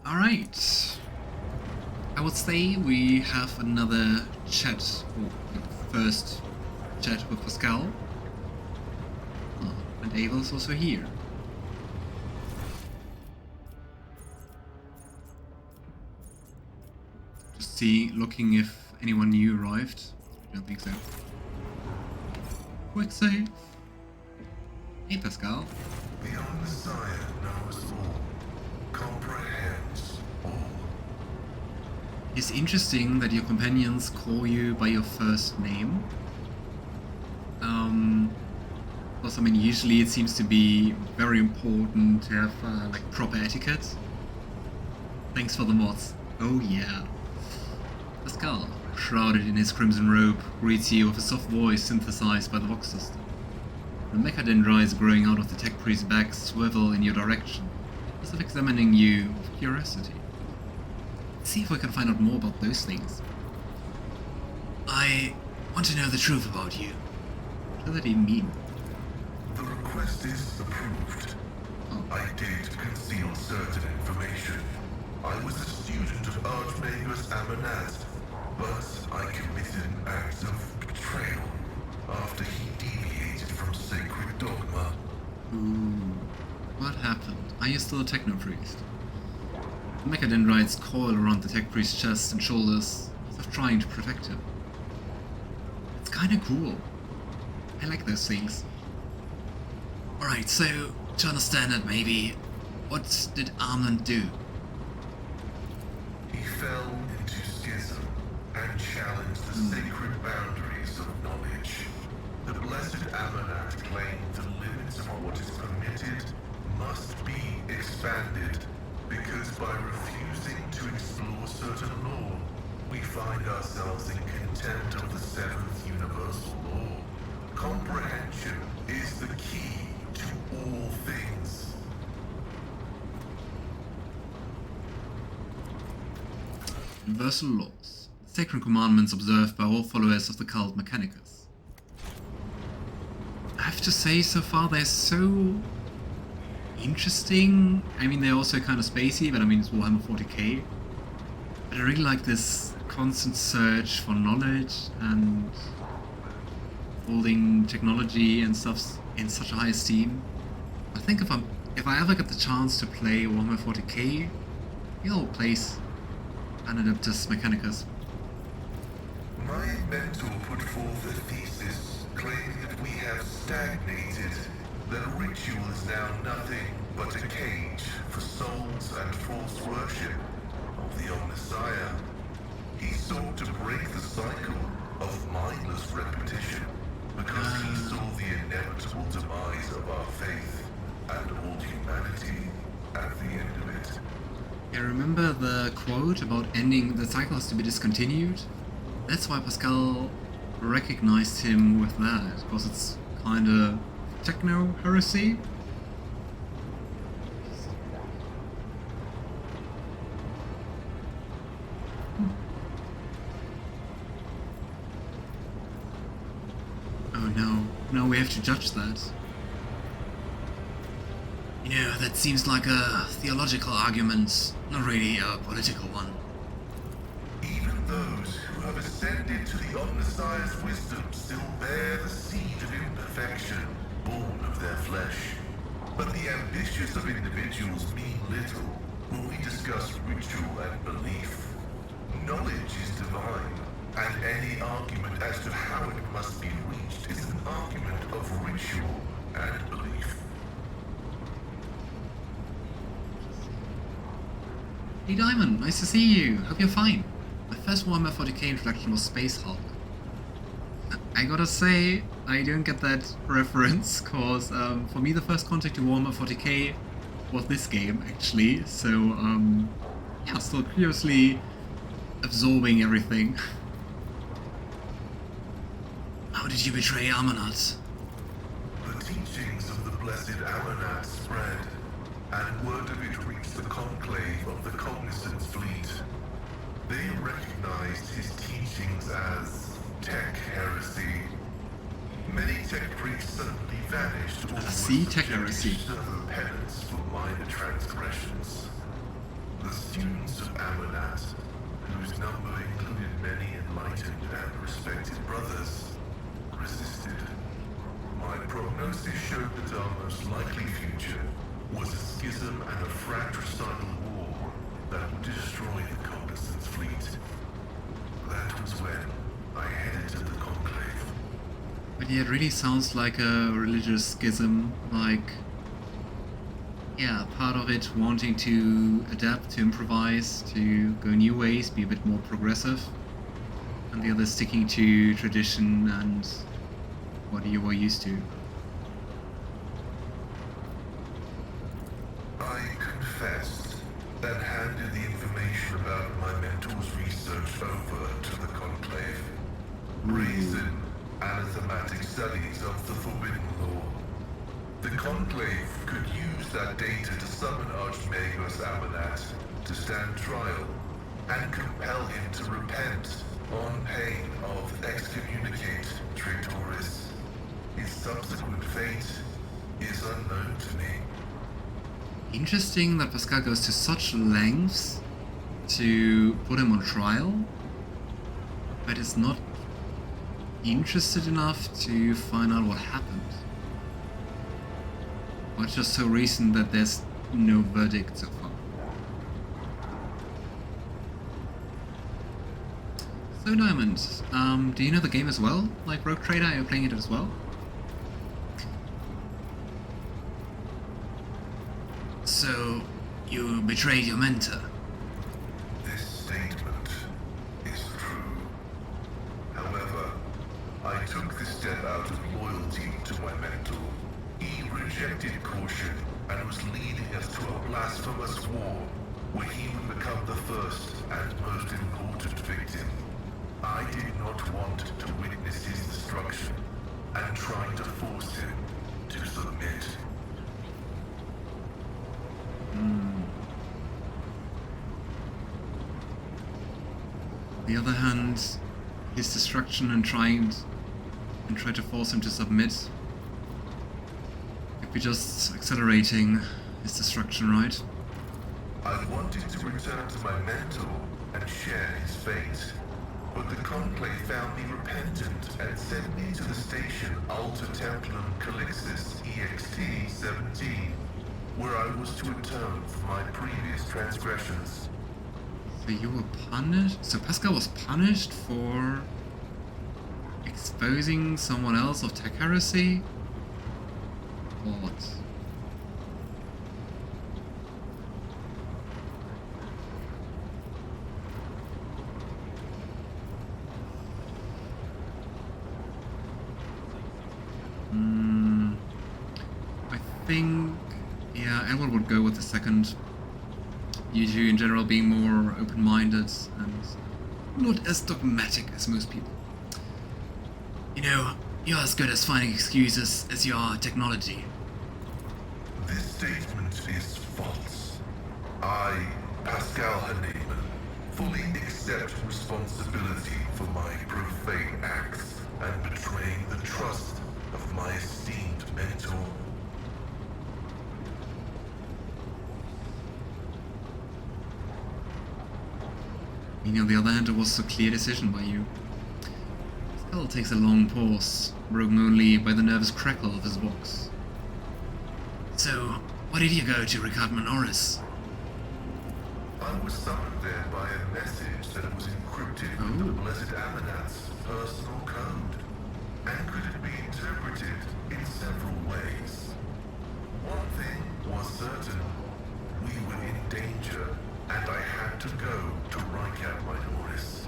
Alright. I would say we have another chat, or first chat with Pasqal. Oh, and Abel's also here. Just looking if anyone new arrived. I don't think so. Quick save. Hey Pasqal. The Messiah knows all, comprehends all. It's interesting that your companions call you by your first name. Because I mean, usually it seems to be very important to have like proper etiquette. Thanks for the mods. Oh yeah. Pasqal, shrouded in his crimson robe, greets you with a soft voice synthesized by the Vox system. The mechadendrites growing out of the tech priest's back swivel in your direction, as if examining you with curiosity. Let's see if we can find out more about those things. I want to know the truth about you. What does that even mean? The request is approved. Oh. I did conceal certain information. I was a student of Archmagus Abelard, but I committed an act of betrayal after he deviated from sacred dogma. Ooh. What happened? Are you still a Techno-Priest? The mechadendrites coil around the tech priest's chest and shoulders, as if trying to protect him. It's kinda cool. I like those things. Alright, so, to understand it maybe, what did Armand do? He fell into schism and challenged the sacred boundaries of knowledge. The blessed Abelard claimed the limits of what is permitted must be expanded, because by refusing to explore certain law, we find ourselves in contempt of the seventh universal law. Comprehension is the key to all things. Universal laws. Sacred commandments observed by all followers of the cult Mechanicus. I have to say, so far they're so interesting. I mean, they're also kind of spacey, but I mean, it's Warhammer 40K. But I really like this constant search for knowledge and holding technology and stuff in such a high esteem. I think if I ever get the chance to play Warhammer 40K, I'll place an Adeptus Mechanicus. My mentor put forth a thesis claiming that we have stagnated, that ritual is now nothing but a cage for souls and false worship of the Messiah. He sought to break the cycle of mindless repetition because he saw the inevitable demise of our faith and all humanity at the end of it. Yeah, remember the quote about ending the cycle has to be discontinued? That's why Pasqal recognized him with that, because it's kinda techno-heresy. Oh no, no, we have to judge that. You know, that seems like a theological argument, not really a political one. Even those who have ascended to the Messiah's wisdom still bear the seed of imperfection, born of their flesh. But the ambitions of individuals mean little when we discuss ritual and belief. Knowledge is divine, and any argument as to how it must be reached is an argument of ritual and belief. Hey Diamond, nice to see you. Hope you're fine. My first Warhammer 40K introduction was Space Hulk. I gotta say, I don't get that reference, cause for me the first contact to Warhammer 40K was this game, actually. So, yeah, still curiously absorbing everything. How did you betray Amonat? The teachings of the blessed Abelard spread, and word of it reached the conclave of the Cognizance fleet. They recognized his teachings as tech heresy. Many tech priests suddenly vanished, or See, tech heresy. serve penance for minor transgressions. The student Amanat, whose number included many enlightened and respected brothers, resisted. My prognosis showed that our most likely future was a schism and a fratricidal war that would destroy the Cognizance fleet. That was when I headed to the Conclave. But yeah, it really sounds like a religious schism, like, yeah, part of it wanting to adapt, to improvise, to go new ways, be a bit more progressive, and the other sticking to tradition and what you were used to. I confessed, then handed the information about my mentor's research over to the Conclave. Reason, anathematic studies of the Forbidden Law. The Conclave could use that data to summon Archmagos Amanat to stand trial and compel him to repent on pain of excommunicate Traitoris. His subsequent fate is unknown to me. Interesting that Pasqal goes to such lengths to put him on trial, but is not interested enough to find out what happened. Or it's just so recent that there's no verdict so far. So Diamond, do you know the game as well? Like Rogue Trader, are you playing it as well? So, you betrayed your mentor. This statement is true. However, I took this step out of loyalty to my mentor. He rejected caution and was leading us to a blasphemous war where he would become the first and most important victim. I did not want to witness his destruction and tried to force him to submit. On the other hand, his destruction and try to force him to submit could be just accelerating his destruction, right? I wanted to return to my mentor and share his fate, but the Conclave found me repentant and sent me to the station Alter Templum Calixis EXT-17, where I was to atone for my previous transgressions. So you were punished? So Pasqal was punished for exposing someone else of tech heresy? Or what? I think, yeah, Edward would go with the second. You two in general being more open-minded and not as dogmatic as most people. You know, you're as good as finding excuses as you are technology. This statement is false. I, Pasqal Hahnemann, fully accept responsibility for my profane acts and betraying the trust of my esteemed mentor. On the other hand, it was a clear decision by you. Pasqal takes a long pause, broken only by the nervous crackle of his voice. So, why did you go to Ricard Minoris? I was summoned there by a message that was encrypted with the Blessed Amanat's personal code, and could it be interpreted in several ways. One thing was certain: we were in danger, and I had to go to Ricard Minoris.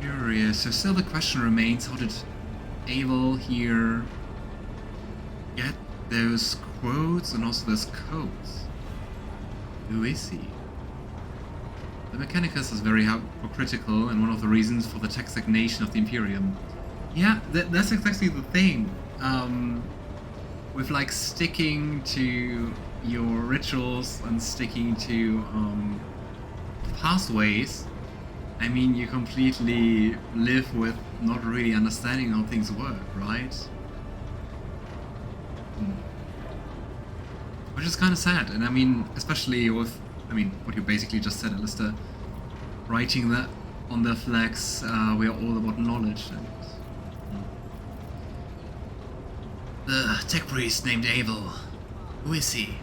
Curious. So still the question remains, how did Abel here get those quotes and also those codes? Who is he? The Mechanicus is very hypocritical and one of the reasons for the tech stagnation of the Imperium. Yeah, that's exactly the thing. With like sticking to your rituals and sticking to pathways, I mean, you completely live with not really understanding how things work, right? Which is kind of sad, and I mean, especially with I mean, what you basically just said, Alistair. Writing that on their flags, we are all about knowledge. And the tech priest named Abel. Who is he?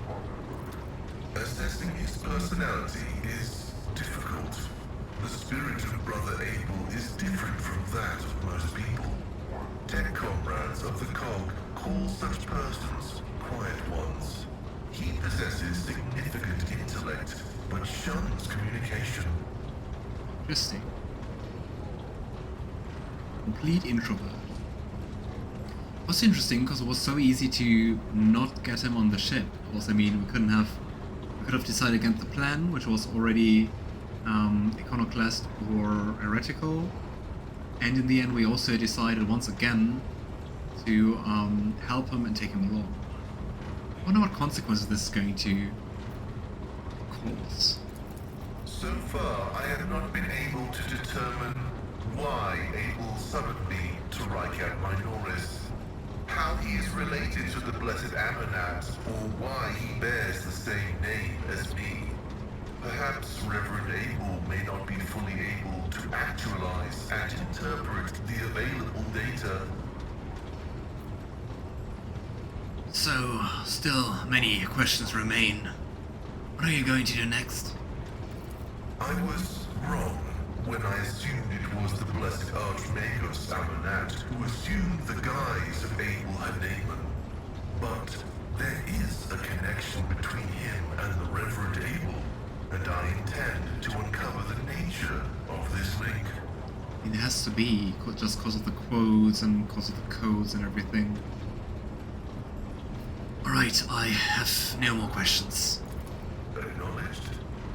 Assessing his personality is difficult. The spirit of Brother Abel is different from that of most people. Tech comrades of the cog call such persons quiet ones. He possesses significant intellect, but shuns communication. Interesting. Complete introvert. It was interesting because it was so easy to not get him on the ship. Also, I mean, we could have decided against the plan, which was already iconoclast or heretical, and in the end we also decided once again to help him and take him along. I wonder what consequences this is going to cause. So far, I have not been able to determine why Abel summoned me to Rykat Minoris, how he is related to the Blessed Amonat, or why he bears the same name as me. Perhaps Reverend Abel may not be fully able to actualize and interpret the available data. So, still many questions remain. What are you going to do next? I was wrong when I assumed it was the Blessed Archmagos Amonat who assumed the guise of Abel Haneman. But there is a connection between him and the Reverend Abel, and I intend to uncover the nature of this link. It has to be, just because of the quotes and because of the codes and everything. Alright, I have no more questions. Acknowledged.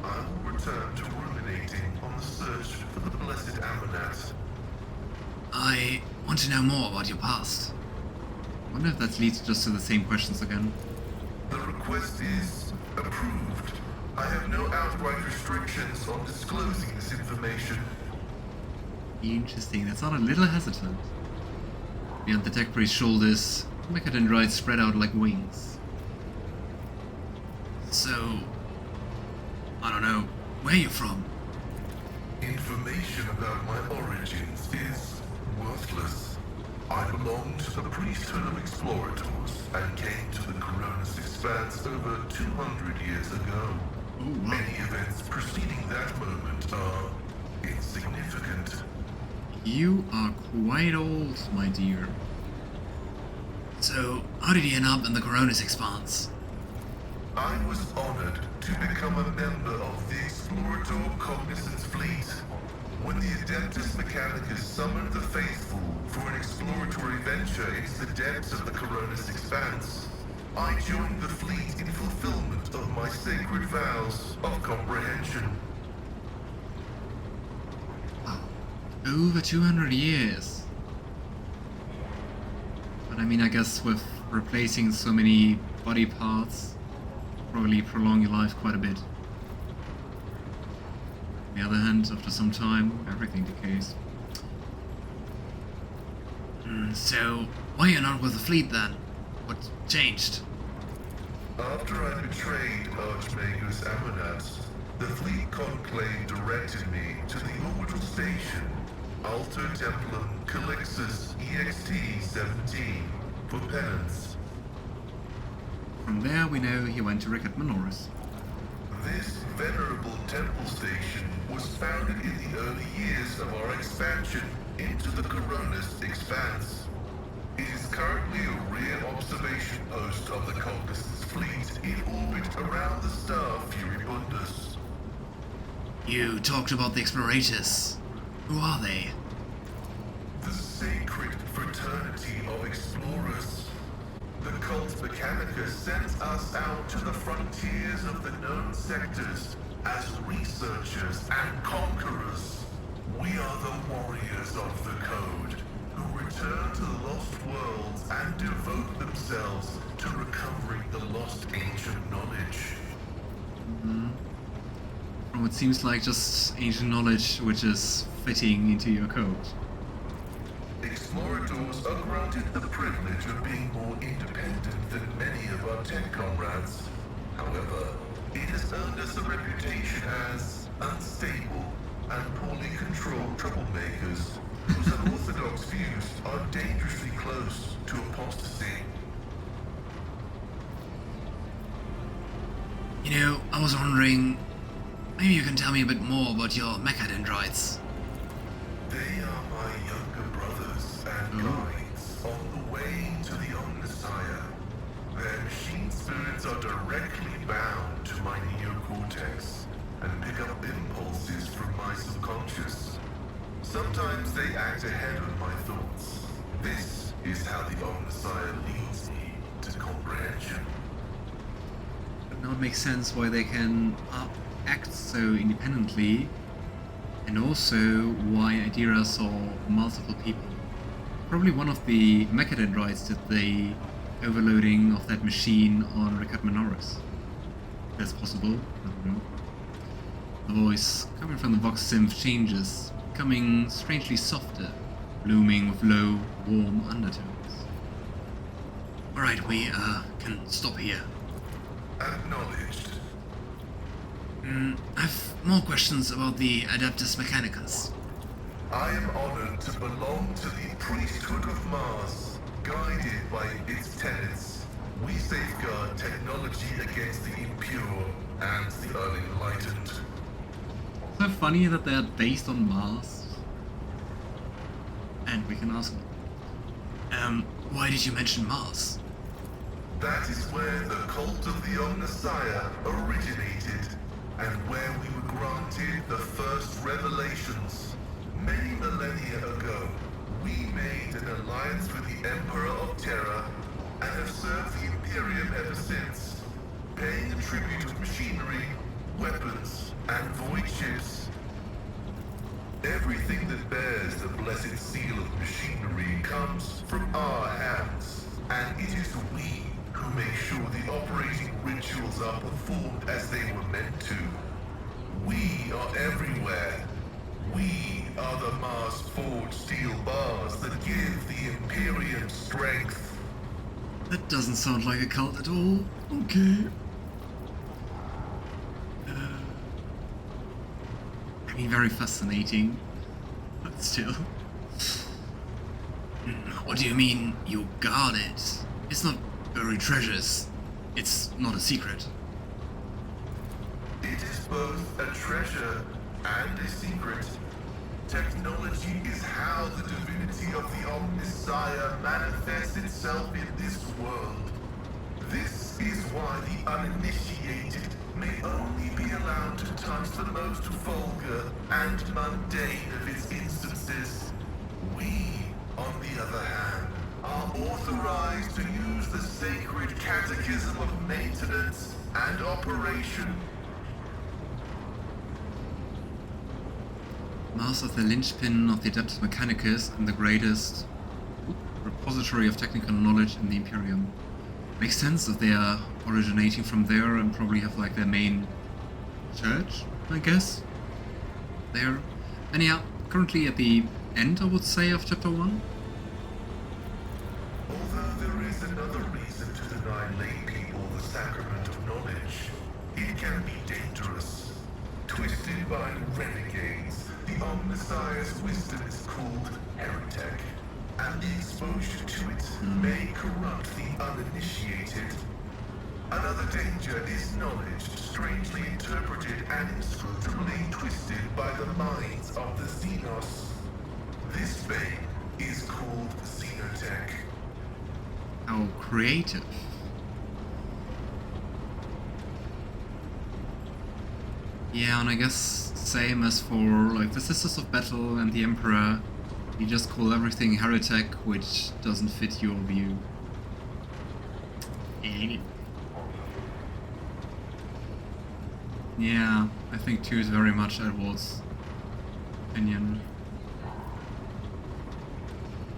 I will return to ruminating on the search for the Blessed Amonat. I want to know more about your past. I wonder if that leads just to the same questions again. The request is approved. I have no outright restrictions on disclosing this information. Interesting, that's not a little hesitant. Beyond the tech priest's shoulders, mechadendrites spread out like wings. So, I don't know, where are you from? Information about my origins is worthless. I belong to the priesthood of explorators and came to the Koronus Expanse over 200 years ago. Oh, wow. Many events preceding that moment are insignificant. You are quite old, my dear. So, how did you end up in the Koronus Expanse? I was honored to become a member of the Explorator Cognizance Fleet. When the Adeptus Mechanicus summoned the faithful for an exploratory venture into the depths of the Koronus Expanse, I joined the fleet in fulfillment of my sacred vows of comprehension. Wow. Over 200 years. But I mean, I guess with replacing so many body parts, probably prolong your life quite a bit. On the other hand, after some time, everything decays. So, why are you not with the fleet then? What changed? After I betrayed Archmagos Amonat, the fleet conclave directed me to the orbital station, Alto Templum Calixus EXT-17, for penance. From there, we know he went to Rykat Minoris. This venerable temple station was founded in the early years of our expansion into the Koronus Expanse. It is currently a rear observation post of the Cognizance Fleet in orbit around the star Furibundus. You talked about the Explorators. Who are they? The sacred fraternity of explorers. The cult Mechanicus sends us out to the frontiers of the known sectors as researchers and conquerors. We are the warriors of the code, who return to the lost worlds and devote themselves to recovering the lost ancient knowledge. From what seems like just ancient knowledge which is fitting into your code. Explorators are granted the privilege of being more independent than many of our tech comrades. However, It has earned us a reputation as unstable and poorly controlled troublemakers whose unorthodox views are dangerously close to apostasy. You know, I was wondering, maybe you can tell me a bit more about your mechadendrites. They are my younger brothers and guides on the way to the Omnissiah. Their machine spirits are directly bound to my neocortex and pick up impulses from my subconscious. Sometimes they act ahead of my thoughts. This is how the Omnissiah leads me to comprehension. But now it makes sense why they can act so independently, and also why Idira saw multiple people. Probably one of the mechadendrites did the overloading of that machine on Rickard Minoris. That's possible, I don't know. The voice coming from the Vox synth changes, becoming strangely softer, blooming with low, warm undertones. Alright, we can stop here. Acknowledged. I've more questions about the Adeptus Mechanicus. I am honored to belong to the priesthood of Mars, guided by its tenets. We safeguard technology against the impure and the unenlightened. So funny that they're based on Mars. And we can ask them. Why did you mention Mars? That is where the cult of the Omnissiah originated, and where we were granted the first revelations. Many millennia ago, we made an alliance with the Emperor of Terra, and have served the Imperium ever since, paying a tribute of machinery, weapons, and voidships. Everything that bears the blessed seal of machinery comes from our hands, and it is we who make sure the operating rituals are performed as they were meant to. We are everywhere. We are the Mars-forged steel bars that give the Imperium strength. That doesn't sound like a cult at all. Okay. I mean, very fascinating, but still. What do you mean, you guard it? It's not buried treasures. It's not a secret. It is both a treasure and a secret. Technology is how the divinity of the Omnissiah manifests itself in this world. This is why the uninitiated may only be allowed to touch the most vulgar and mundane of its instances. We, on the other hand, are authorized to use the sacred catechism of maintenance and operation. Mars is the linchpin of the Adeptus Mechanicus and the greatest repository of technical knowledge in the Imperium. Makes sense that they are originating from there and probably have like their main church, I guess. There. And yeah, currently at the end, I would say, of chapter 1. Although there is another reason to deny lay people the sacrament of knowledge, it can be dangerous. Twisted by renegades, the Omnissiah's wisdom is called heretic, and the exposure to it may corrupt the uninitiated. Another danger is knowledge strangely interpreted and inscrutably twisted by the minds of the Xenos. This bane is called xenotech. How creative. Yeah, and I guess same as for like the Sisters of Battle and the Emperor, you just call everything heretic, which doesn't fit your view. Yeah, I think 2 is very much Edward's opinion.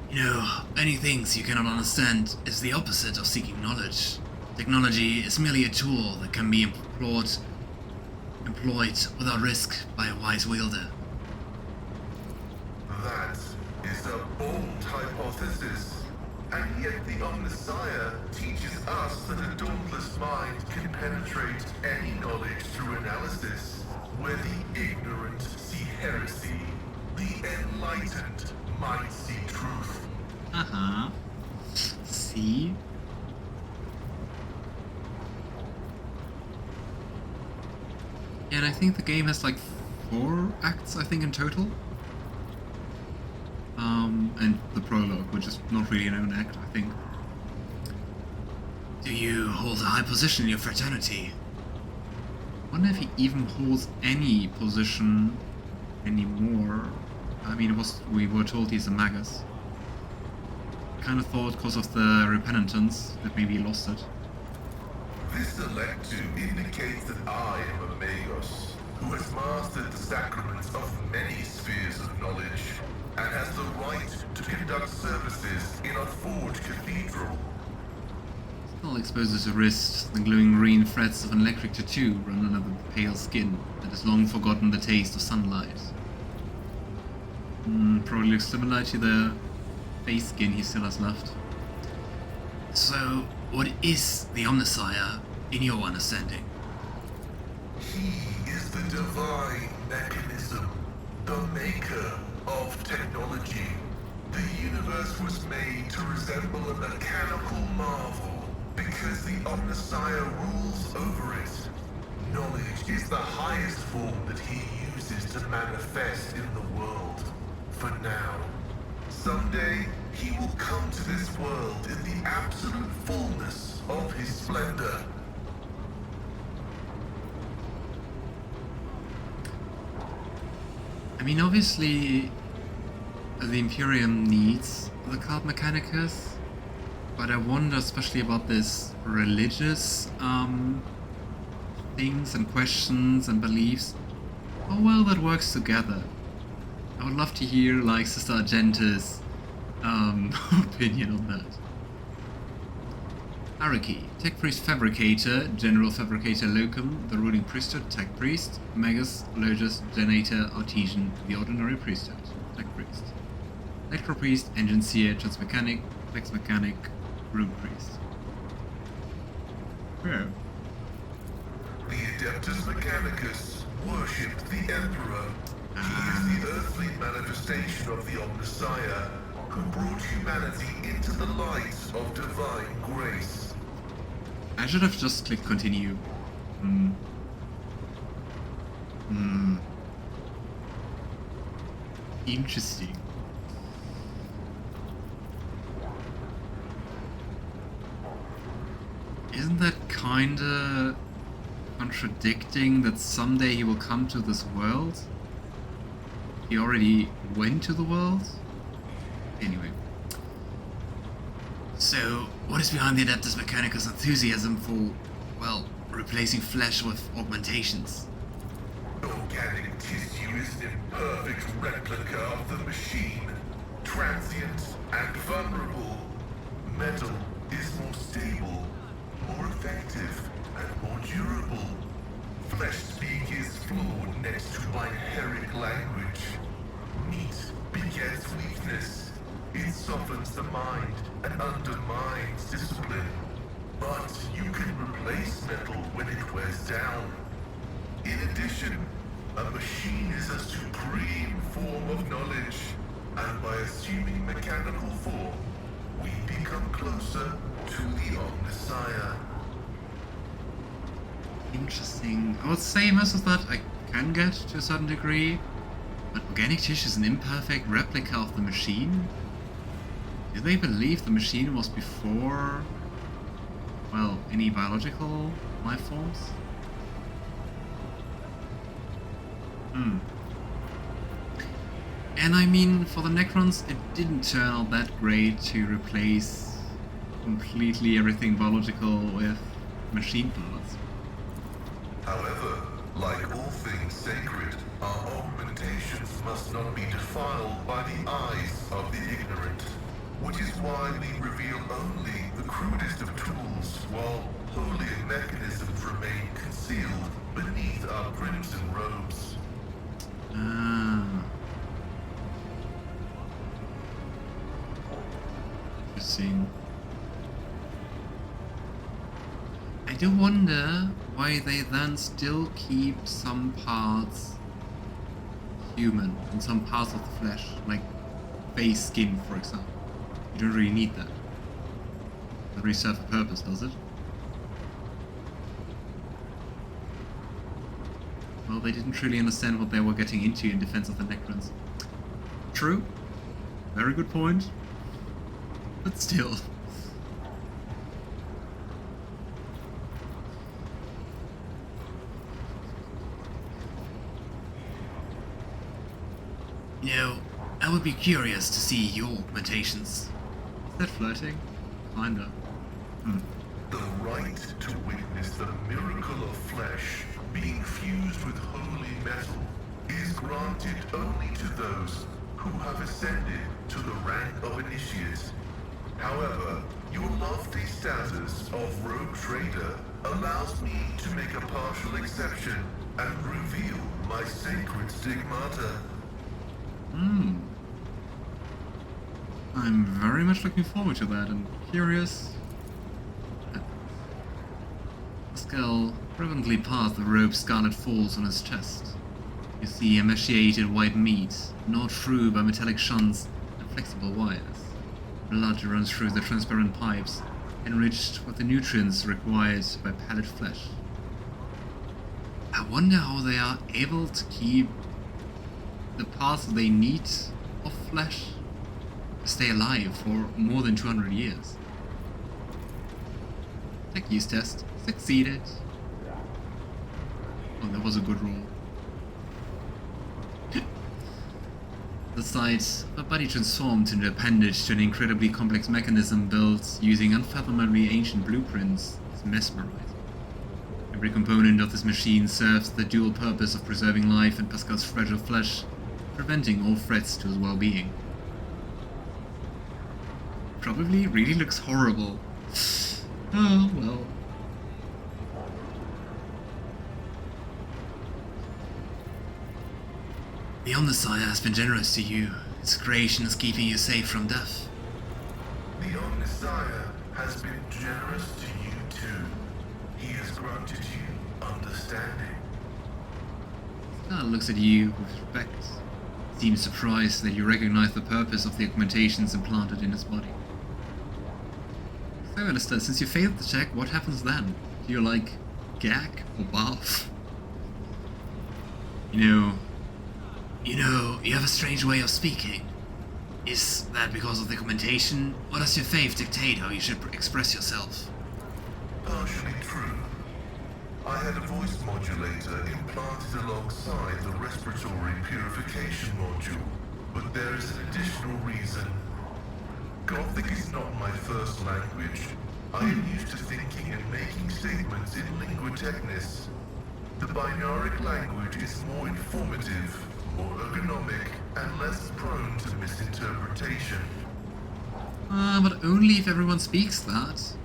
You know, many things you cannot understand is the opposite of seeking knowledge. Technology is merely a tool that can be employed without risk by a wise wielder. That is a bold hypothesis. And yet the Omnissiah teaches us that a dauntless mind can penetrate any knowledge through analysis, where the ignorant see heresy, the enlightened might see truth. Uh-huh. See? And I think the game has like 4 acts, I think, in total. And the prologue, which is not really an own act, I think. Do you hold a high position in your fraternity? I wonder if he even holds any position anymore. I mean, we were told he's a Magos. Kind of thought because of the repenitance that maybe he lost it. This electu indicates that I am a Magos, who has mastered the sacraments of many spheres of knowledge, and has the right to conduct services in a forged cathedral. Still exposes to wrist the glowing green threads of an electric tattoo run under the pale skin that has long forgotten the taste of sunlight. Probably looks similar to the face skin he still has left. So, what is the Omnissiah, in your understanding? He is the divine mechanism, the maker of technology. The universe was made to resemble a mechanical marvel because the Omnissiah rules over it. Knowledge is the highest form that he uses to manifest in the world. For now. Someday, he will come to this world in the absolute fullness of his splendor. I mean, obviously, the Imperium needs the cult Mechanicus, but I wonder especially about this religious things and questions and beliefs, how well that works together. I would love to hear, like, Sister Argenta's opinion on that. Hierarchy: Tech Priest Fabricator, General Fabricator Locum, the Ruling Priesthood, Tech Priest, Magos, Logus, Genator, Artesian, the Ordinary Priesthood, Tech Priest. Electro Priest, Enginseer, Transmechanic, Flex Mechanic, Room Priest. Yeah. The Adeptus Mechanicus worshipped the Emperor. He is the earthly manifestation of the Omnissiah, who brought humanity into the light of divine grace. I should have just clicked continue. Interesting. Isn't that kinda contradicting that someday he will come to this world? He already went to the world? Anyway. So, what is behind the Adeptus Mechanicus enthusiasm for, well, replacing flesh with augmentations? Organic tissue is an imperfect replica of the machine. Transient and vulnerable. Metal is more stable, more effective, and more durable. Flesh speak is flawed next to my Heinrix language. Meat begets weakness. It softens the mind and undermines discipline. But you can replace metal when it wears down. In addition, a machine is a supreme form of knowledge, and by assuming mechanical form, we become closer to the Omnissiah. Interesting. I would say most of that I can get to a certain degree, but organic tissue is an imperfect replica of the machine? Do they believe the machine was before, well, any biological life forms? And I mean, for the Necrons, it didn't turn out that great to replace completely everything biological with machine parts. However, like all things sacred, our augmentations must not be defiled by the eyes of the ignorant. Which is why we reveal only the crudest of tools, while holier mechanisms remain concealed beneath our crimson robes. Interesting. Interesting. I do wonder why they then still keep some parts human and some parts of the flesh, like face skin, for example. You don't really need that. Doesn't really serve a purpose, does it? Well, they didn't really understand what they were getting into in defense of the Necrons. True. Very good point. But still. You know, I would be curious to see your augmentations. Is that flirting? Kinda. The right to witness the miracle of flesh being fused with holy metal is granted only to those who have ascended to the rank of initiates. However, your lofty status of rogue trader allows me to make a partial exception and reveal my sacred stigmata. I'm very much looking forward to that and curious. Pasqal reverently passed the robe scarlet folds on his chest. You see emaciated white meat, gnawed through by metallic shunts and flexible wires. Blood runs through the transparent pipes, enriched with the nutrients required by pallid flesh. I wonder how they are able to keep the parts they need of flesh to stay alive for more than 200 years. Tech use test. Succeeded. Oh, that was a good roll. The sight of a body transformed into an appendage to an incredibly complex mechanism built using unfathomably ancient blueprints is mesmerizing. Every component of this machine serves the dual purpose of preserving life in Pasqal's fragile flesh, preventing all threats to his well-being. Probably really looks horrible. Oh, well. The Omnissiah has been generous to you. Its creation is keeping you safe from death. The Omnissiah has been generous to you too. He has granted you understanding. Pasqal looks at you with respect. Seems surprised that you recognize the purpose of the augmentations implanted in his body. So, Alistair, since you failed the check, what happens then? Do you, like, gag or barf? You have a strange way of speaking. Is that because of the augmentation, or does your faith dictate how you should express yourself? Partially true. I had a voice modulator implanted alongside the respiratory purification module, but there is an additional reason. Gothic is not my first language. I am used to thinking and making statements in lingua technis. The binaric language is more informative, more ergonomic, and less prone to misinterpretation. But only if everyone speaks that.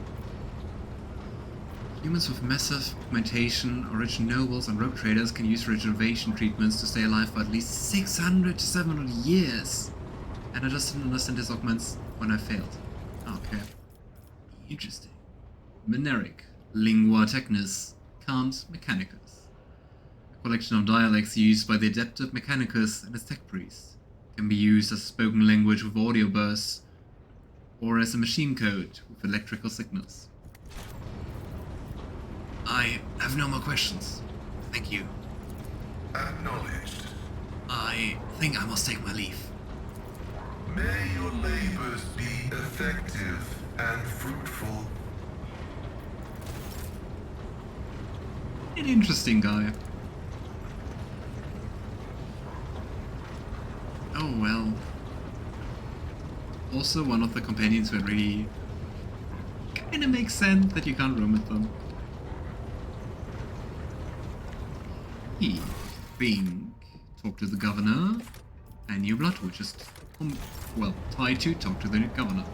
Humans with massive augmentation, or rich nobles and rogue traders can use regeneration treatments to stay alive for at least 600 to 700 years. And I just didn't understand his augments when I failed. Okay. Interesting. Meneric, Lingua Technis, Cant Mechanicus. A collection of dialects used by the Adeptus Mechanicus and his Tech-Priest. Can be used as spoken language with audio bursts, or as a machine code with electrical signals. I have no more questions. Thank you. Acknowledged. I think I must take my leave. May your labors be effective and fruitful. An interesting guy. Oh well. Also one of the companions who really kinda makes sense that you can't roam with them. He think talk to the governor, and your blood will just tied to talk to the governor.